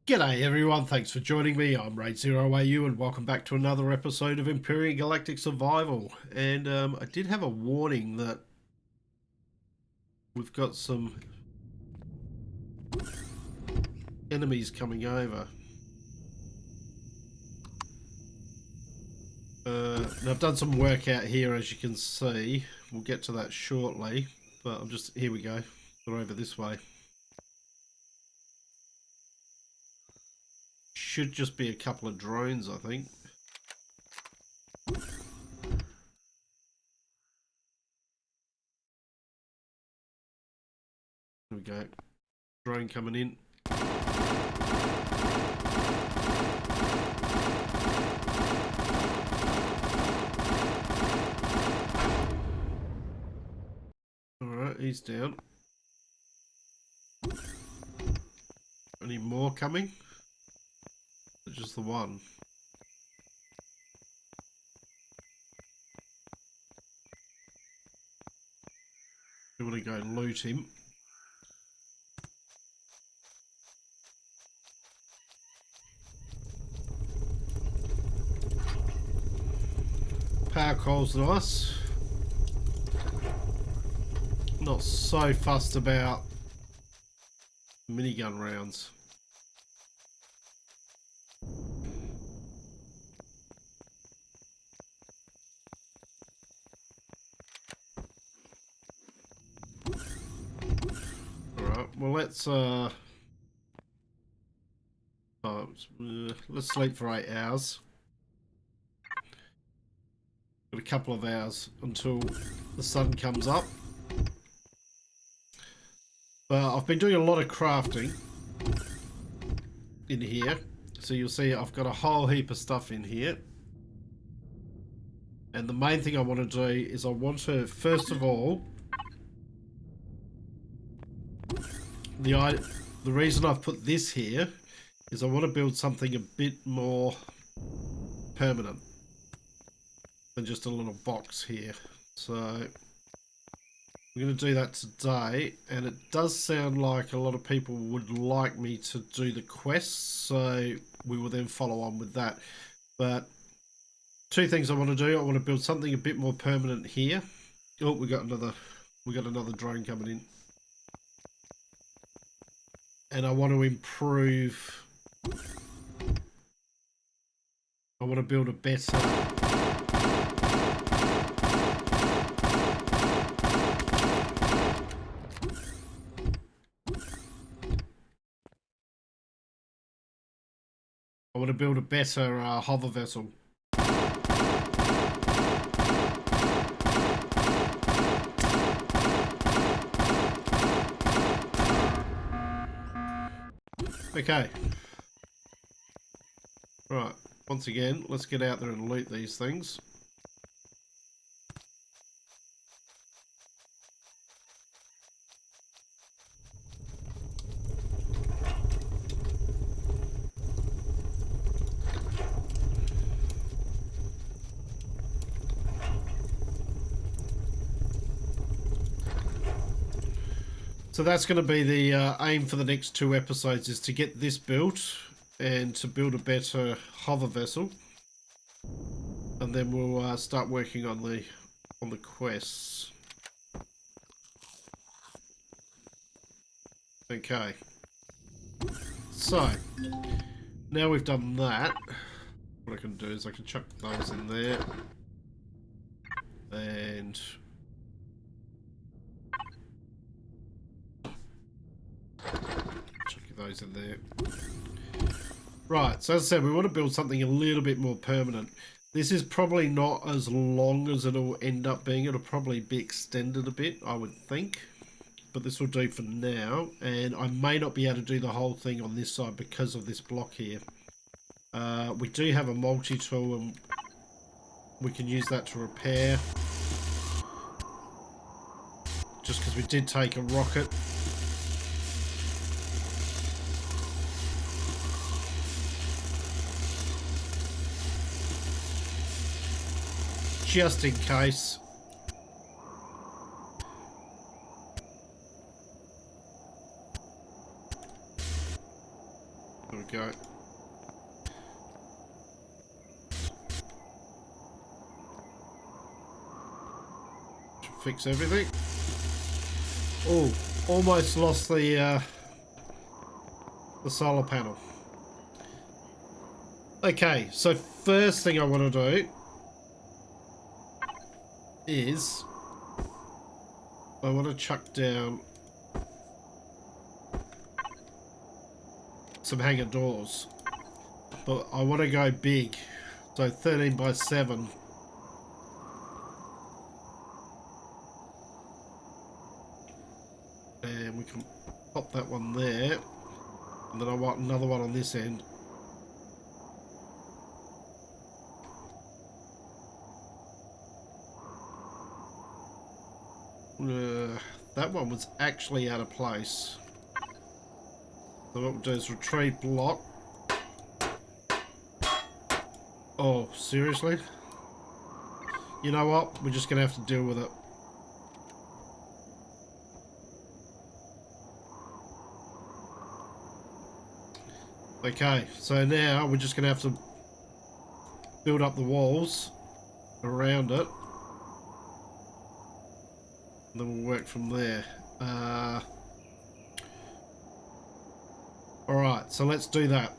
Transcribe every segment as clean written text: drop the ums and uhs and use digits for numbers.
G'day everyone, thanks for joining me. I'm Raidzero AU and welcome back to another episode of Empyrion Galactic Survival. And I did have a warning that we've got some enemies coming over. Now I've done some work out here, as you can see. We'll get to that shortly, but here we go. They're over this way. Should just be a couple of drones, I think. There we go. Drone coming in. Alright, he's down. Any more coming? Or just the one? We want to go loot him. Power coal's nice. Not so fussed about minigun rounds. Alright, well let's sleep for 8 hours. Got a couple of hours until the sun comes up. But I've been doing a lot of crafting in here. So you'll see I've got a whole heap of stuff in here. And the main thing I want to do is I want to, first of all, the reason I've put this here is I want to build something a bit more permanent than just a little box here. So we're going to do that today, and it does sound like a lot of people would like me to do the quests, so we will then follow on with that. But two things I want to do. I want to build something a bit more permanent here. Oh, we got another drone coming in. And I want to improve. I want to build a better. I want to build a better hover vessel. Okay. Right. Once again, let's get out there and loot these things. So that's going to be the aim for the next 2 episodes, is to get this built and to build a better hover vessel, and then we'll start working on the quests. Okay. So now we've done that, what I can do is I can chuck those in there and chuck those in there. Right, so as I said, we want to build something a little bit more permanent. This is probably not as long as it'll end up being. It'll probably be extended a bit, I would think. But this will do for now. And I may not be able to do the whole thing on this side because of this block here. We do have a multi-tool and we can use that to repair. Just because we did take a rocket. Just in case. There we go. Should fix everything. Oh, almost lost the solar panel. Okay, so first thing I want to do is I want to chuck down some hangar doors, but I want to go big, so 13 by 7. And we can pop that one there, and then I want another one on this end. That one was actually out of place. So what we'll do is retrieve block. Oh, seriously? You know what? We're just going to have to deal with it. Okay, so now we're just going to have to build up the walls around it. And then we'll work from there. Alright, so let's do that.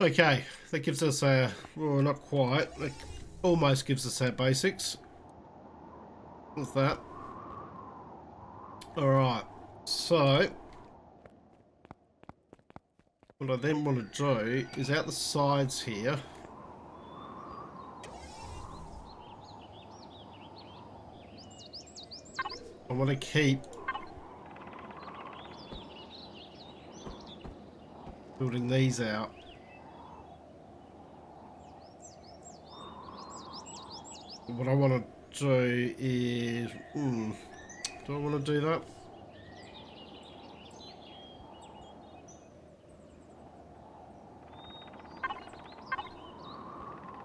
Okay, that gives us a, well, not quite, like almost gives us our basics with that. Alright, so what I then want to do is out the sides here, I want to keep building these out. What I want to do is, do I want to do that?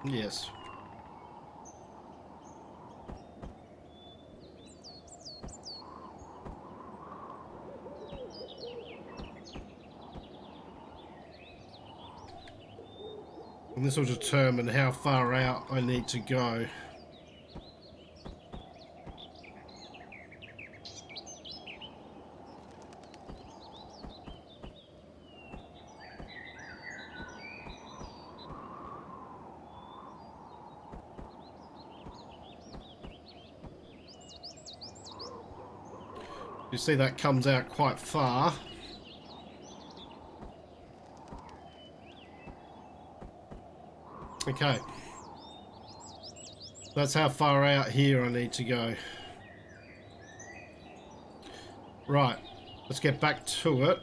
Yes. And this will determine how far out I need to go. You see that comes out quite far. Okay. That's how far out here I need to go. Right. Let's get back to it.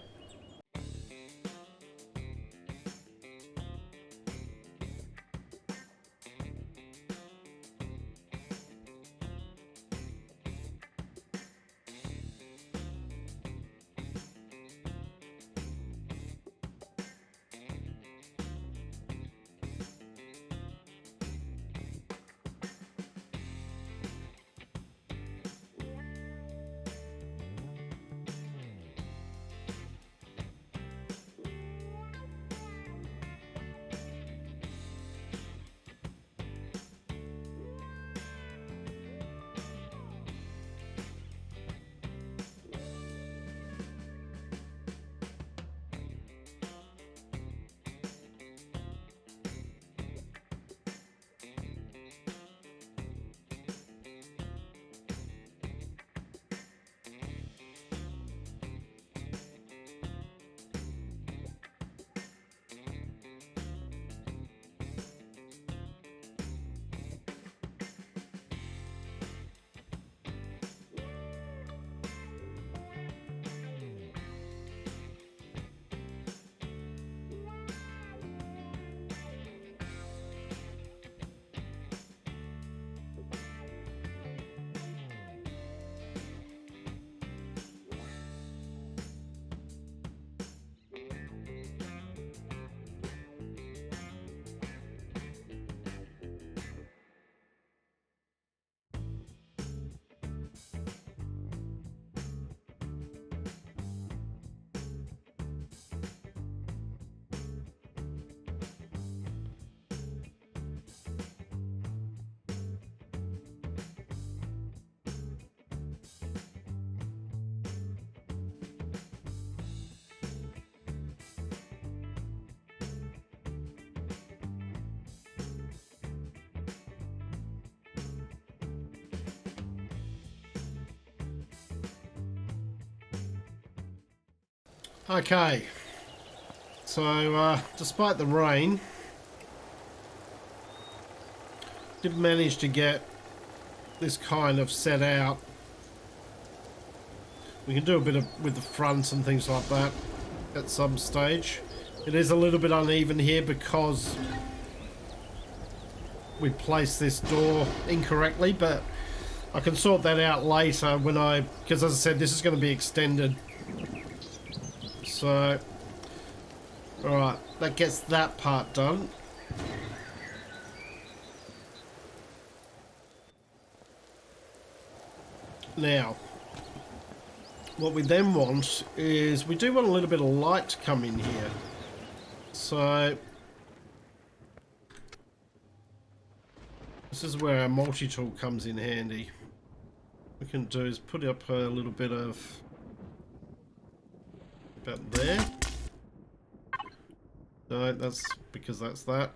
Okay. So, despite the rain, did manage to get this kind of set out. We can do a bit of with the fronts and things like that at some stage. It is a little bit uneven here because we placed this door incorrectly, but I can sort that out later when because as I said, this is going to be extended. So, alright, that gets that part done. Now, what we then want is, we do want a little bit of light to come in here. So, this is where our multi-tool comes in handy. What we can do is put up a little bit of, about there. No, that's because that's that.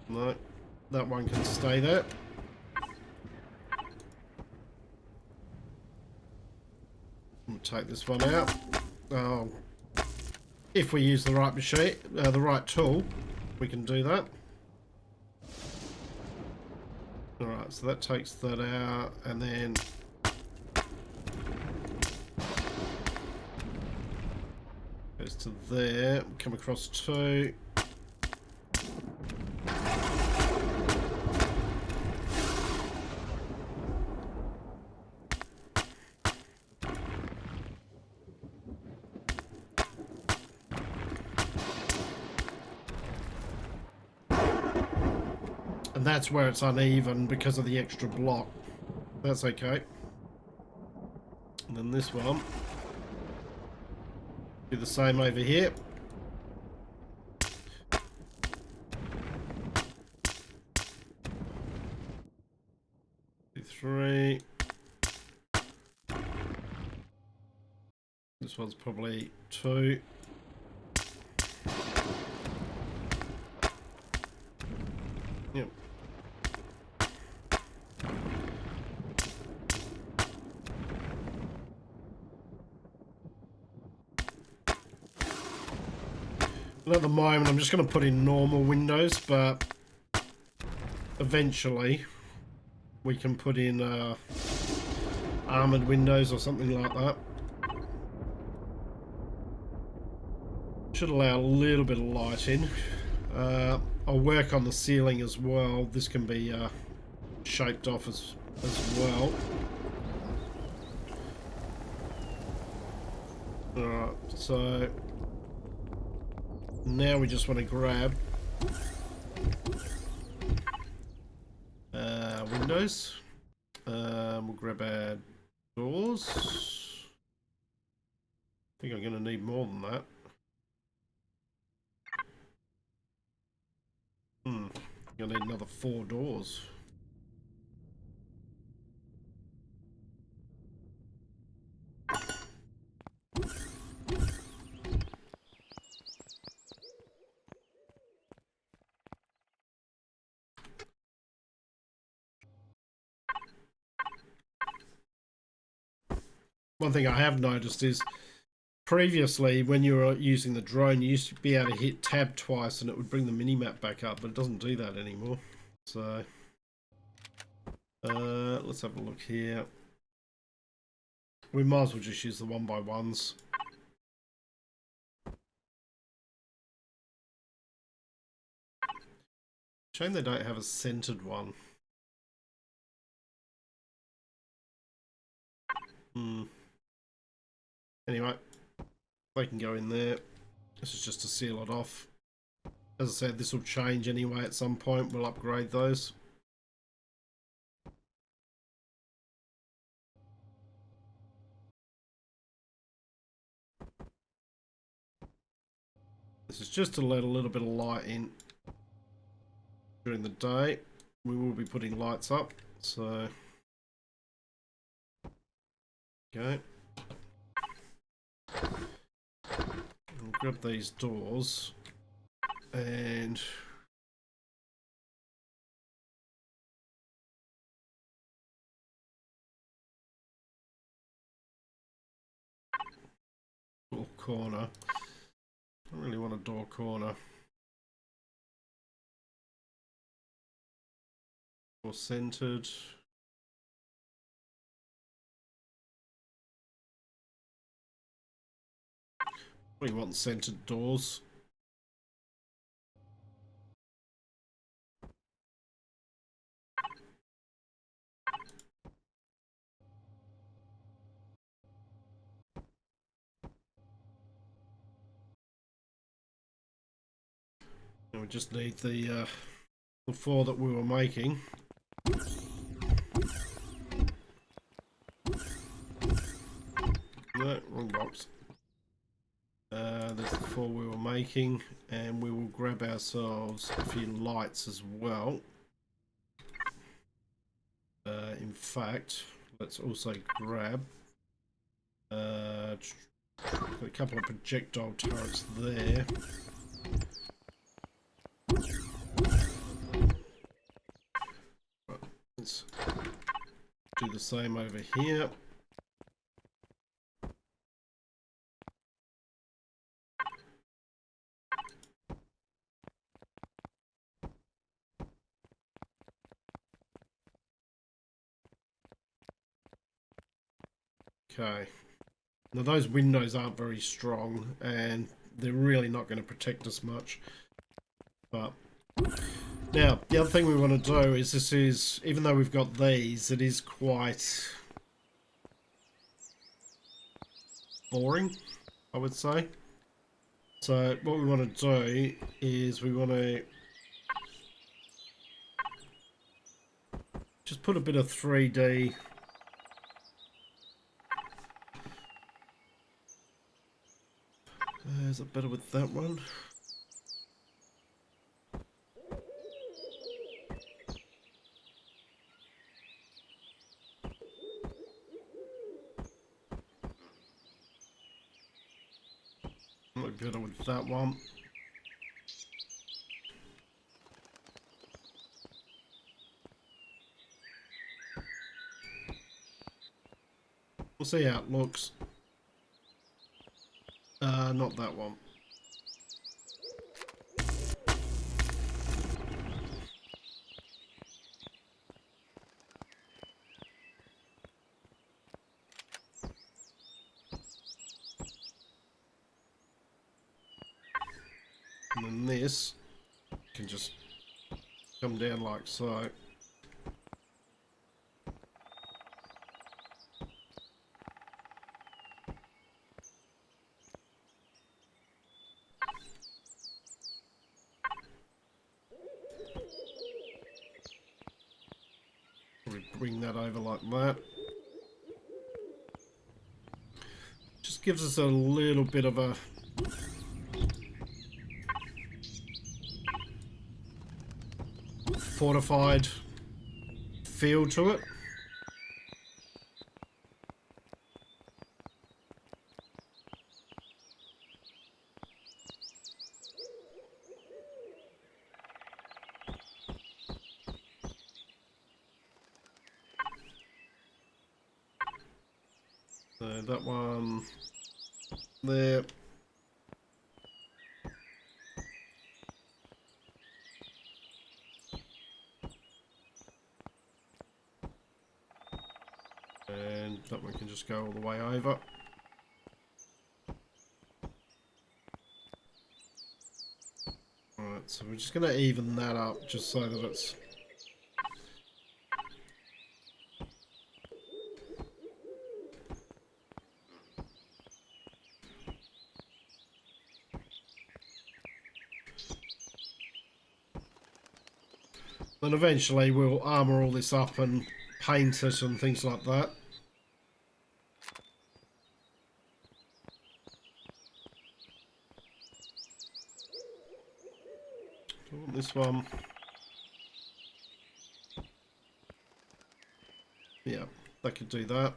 No, that one can stay there. We'll take this one out. Oh, if we use the right machine, the right tool, we can do that. Alright, so that takes that out, and then goes to there. Come across two. And that's where it's uneven because of the extra block. That's okay. And then this one. Do the same over here. Three. This one's probably two. Yep. And at the moment, I'm just going to put in normal windows, but eventually we can put in armored windows or something like that. Should allow a little bit of light in. I'll work on the ceiling as well. This can be shaped off as well. Alright, so now we just want to grab windows. We'll grab our doors. I think I'm going to need more than that. I'm going to need another 4 doors. One thing I have noticed is previously when you were using the drone, you used to be able to hit tab twice and it would bring the minimap back up, but it doesn't do that anymore. So let's have a look here. We might as well just use the 1x1s. Shame they don't have a centered one. Anyway, they can go in there. This is just to seal it off. As I said, this will change anyway at some point. We'll upgrade those. This is just to let a little bit of light in during the day. We will be putting lights up, so okay. I'll grab these doors and door corner. Don't really want a door corner. Or centered. We want centered doors. And we just need the 4 that we were making. No, wrong box. There's the 4 we were making, and we will grab ourselves a few lights as well. In fact, let's also grab got a couple of projectile turrets there. Right, let's do the same over here. Okay. Now those windows aren't very strong and they're really not going to protect us much. But now the other thing we want to do is this is, even though we've got these, it is quite boring, I would say. So what we want to do is we want to just put a bit of 3D is it better with that one? Might be better with that one. We'll see how it looks. Not that one. And then this can just come down like so. We bring that over like that. Just gives us a little bit of a fortified feel to it. So that one there. And that one can just go all the way over. Alright, so we're just going to even that up just so that it's... Then eventually we'll armour all this up and paint it and things like that. This one. Yeah, that could do that.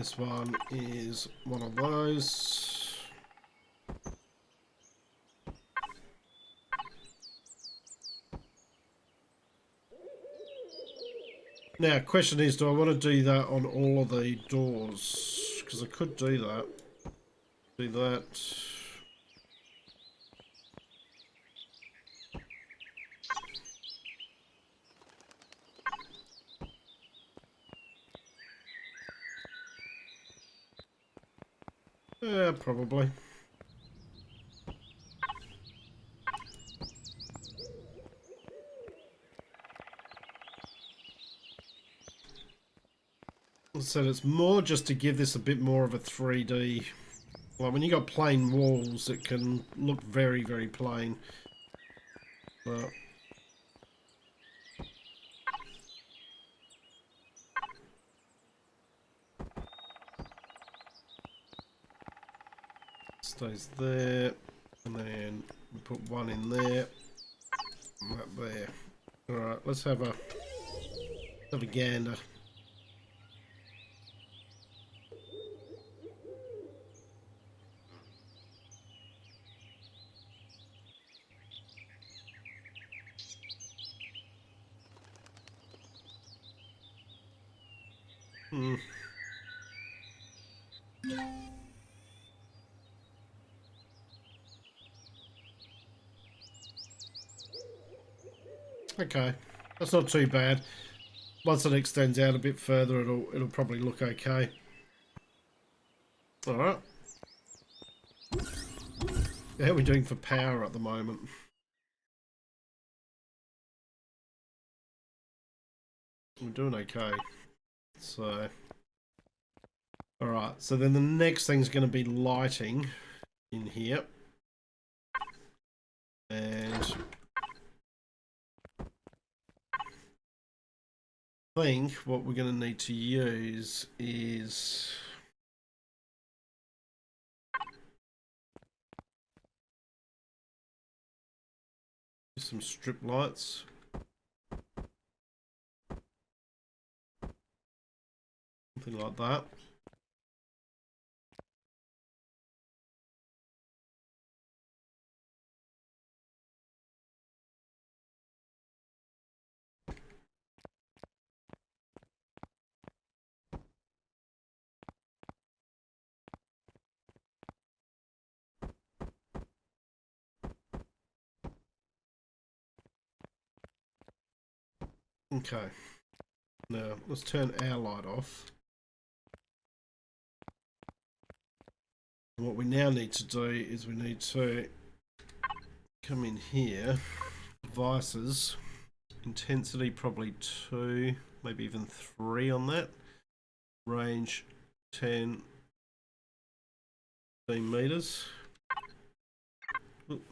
This one is one of those. Now, question is, do I want to do that on all of the doors? Because I could do that. Do that. Yeah, probably. So it's more just to give this a bit more of a 3D. Well, when you got plain walls, it can look very, very plain. But stays there, and then we put one in there, and that there. All right, let's have a gander. Okay, that's not too bad. Once it extends out a bit further, it'll probably look okay. All right. How are we doing for power at the moment? We're doing okay. So, all right. So then the next thing's going to be lighting in here, and I think what we're going to need to use is some strip lights. Something like that. Okay. Now, let's turn our light off. And what we now need to do is we need to come in here, devices, intensity probably 2, maybe even 3 on that. Range 10, 15 meters. Oop.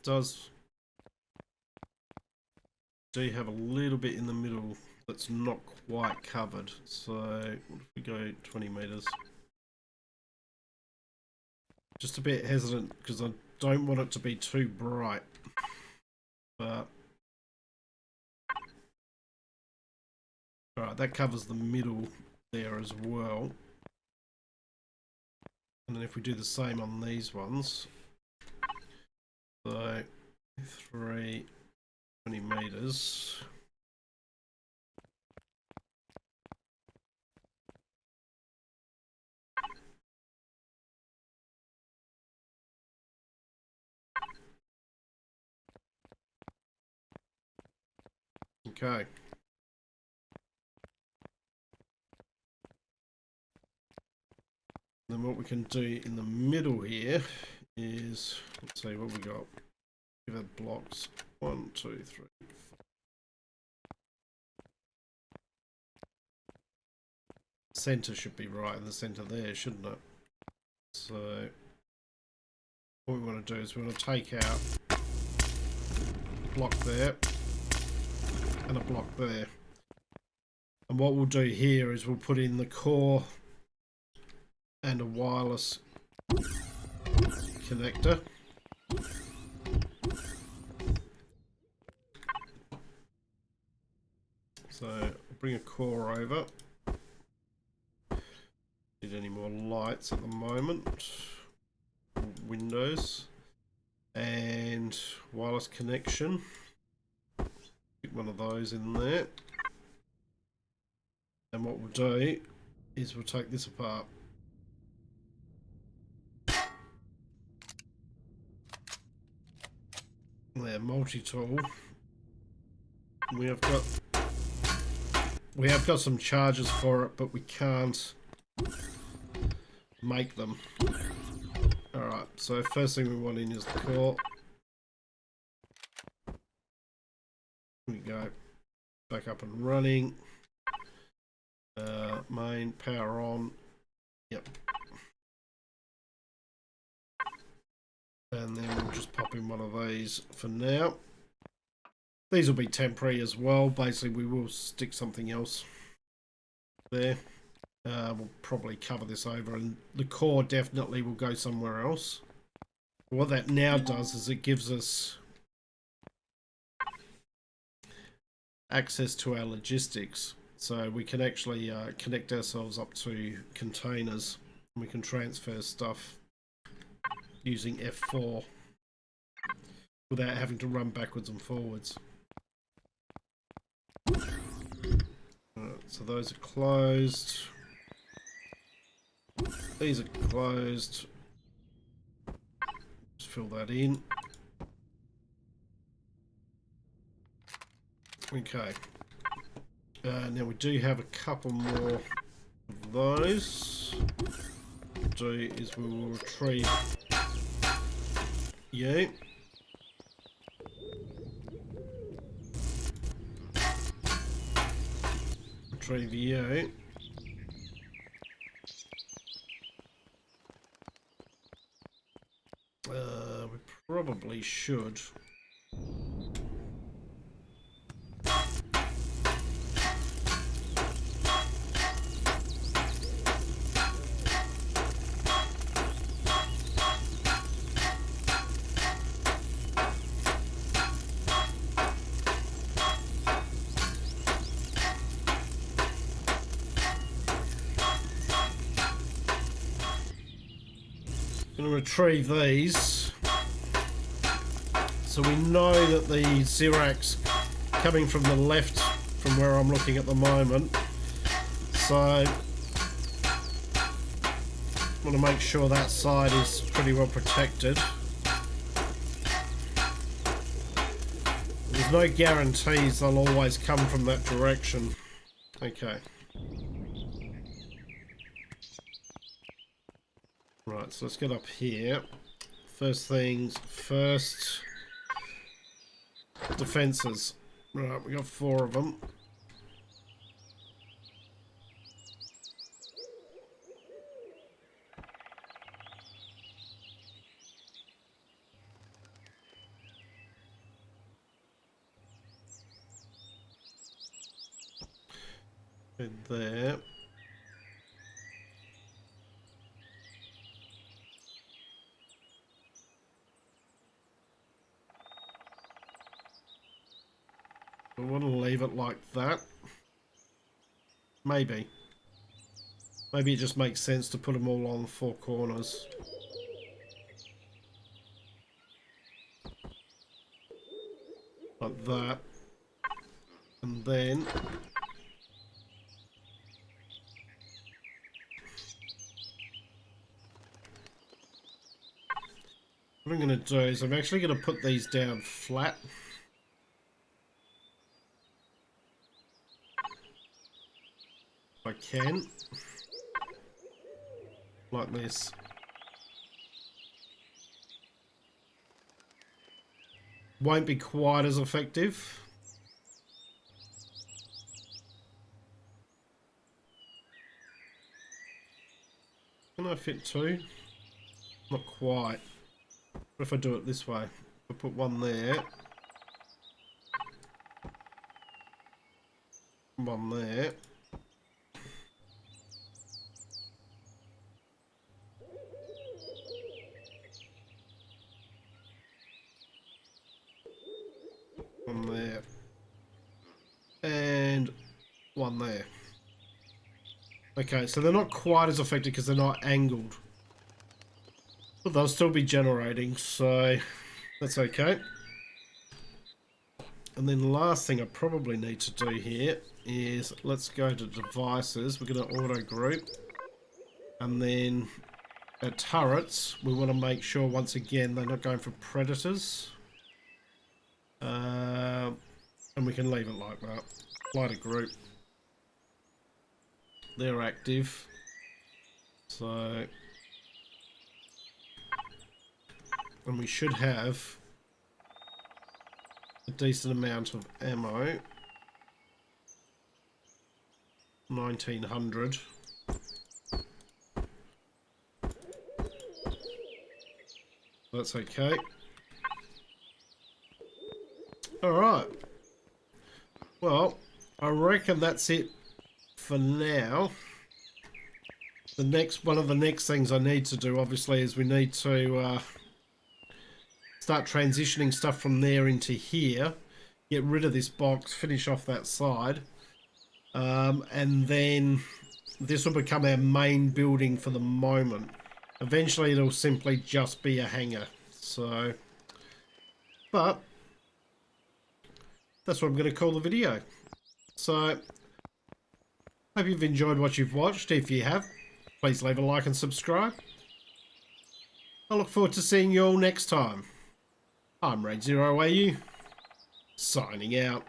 Does do have a little bit in the middle that's not quite covered. So what if we go 20 meters? Just a bit hesitant because I don't want it to be too bright. But alright, that covers the middle there as well. And then if we do the same on these ones, so 20 meters. Okay. Then what we can do in the middle here is, let's see what we got. Give it blocks. 1, 2, 3, 4. Center should be right in the center there, shouldn't it? So what we want to do is we want to take out block there, and a block there. And what we'll do here is we'll put in the core and a wireless connector. So I'll bring a core over. Need any more lights at the moment? Windows and wireless connection. Pick one of those in there. And what we'll do is we'll take this apart. There, multi-tool. We have got some charges for it, but we can't make them. Alright, so first thing we want in is the core. Here we go. Back up and running. Main, power on. Yep. And then we'll just pop in one of these for now. These will be temporary as well. Basically, we will stick something else there. We'll probably cover this over, and the core definitely will go somewhere else. What that now does is it gives us access to our logistics. So we can actually connect ourselves up to containers. We can transfer stuff using F4 without having to run backwards and forwards. So those are closed. These are closed. Just fill that in. Okay. Now we do have a couple more of those. What we'll do is we will retrieve you. Retrieve you. We probably should. Retrieve these, so we know that the Xerax coming from the left from where I'm looking at the moment, so I want to make sure that side is pretty well protected. There's no guarantees they'll always come from that direction. Okay. Right, so let's get up here. First things first. Defences. Right, we got 4 of them. Good there. I want to leave it like that. Maybe. Maybe it just makes sense to put them all on 4 corners. Like that. And then... what I'm going to do is I'm actually going to put these down flat. If I can. Like this. Won't be quite as effective. Can I fit 2? Not quite. What if I do it this way? I put one there. One there. One there. And one there. Okay, so they're not quite as effective because they're not angled. But they'll still be generating, so that's okay. And then the last thing I probably need to do here is let's go to devices. We're going to auto group. And then at turrets, we want to make sure once again they're not going for predators. And we can leave it like that. Apply to group. They're active. So... and we should have a decent amount of ammo. 1900. That's okay. Alright. Well, I reckon that's it for now. One of the next things I need to do, obviously, is we need to start transitioning stuff from there into here. Get rid of this box, finish off that side. And then this will become our main building for the moment. Eventually it'll simply just be a hangar. So, but that's what I'm going to call the video. So, hope you've enjoyed what you've watched. If you have, please leave a like and subscribe. I look forward to seeing you all next time. I'm Raidzero AU, signing out.